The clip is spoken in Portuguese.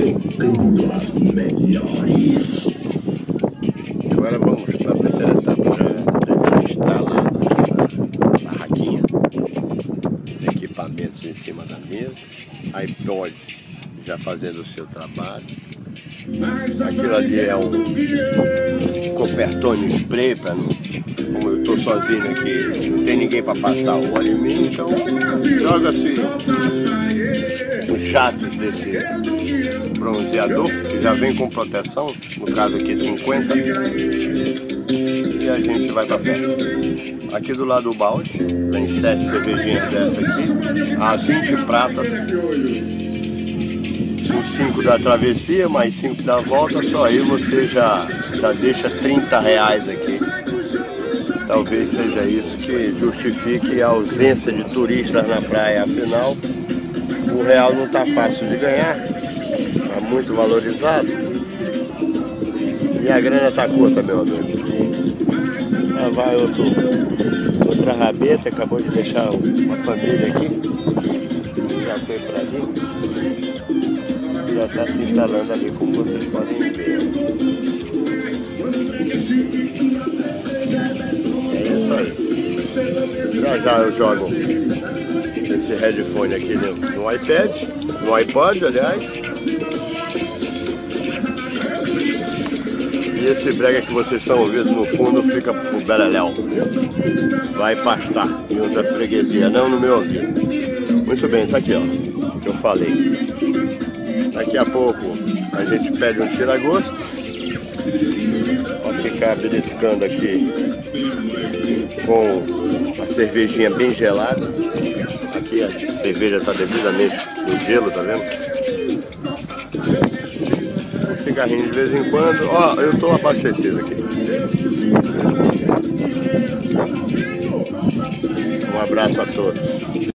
tentando as melhores. Agora vamos para a terceira etapa, já instalado aqui na barraquinha, os equipamentos em cima da mesa, iPod já fazendo o seu trabalho. Aquilo ali é um copertônio spray, para não, como eu estou sozinho aqui, não tem ninguém para passar o óleo em mim, então joga-se os jatos desse bronzeador, que já vem com proteção, no caso aqui 50, e a gente vai para a festa. Aqui do lado do balde, tem 7 cervejinhas dessa aqui, a 20 pratas, os 5 da travessia, mais 5 da volta, só aí você já deixa R$30 aqui. Talvez seja isso que justifique a ausência de turistas na praia, afinal o real não está fácil de ganhar, está muito valorizado e a grana está curta, meu amigo. Lá vai outra rabeta, acabou de deixar uma família aqui, já foi para ali, já está se instalando ali, como vocês podem ver. É isso aí. Já eu jogo esse headphone aqui no iPad, no iPod, aliás. E esse brega que vocês estão ouvindo no fundo fica pro beleléu. Vai pastar em outra freguesia, não no meu ouvido. Muito bem, tá aqui, ó, o que eu falei. Daqui a pouco a gente pede um tira-gosto. Vou ficar beliscando aqui com a cervejinha bem gelada. Aqui a cerveja está devidamente no gelo, tá vendo? Um cigarrinho de vez em quando. Ó, eu estou abastecido aqui. Um abraço a todos.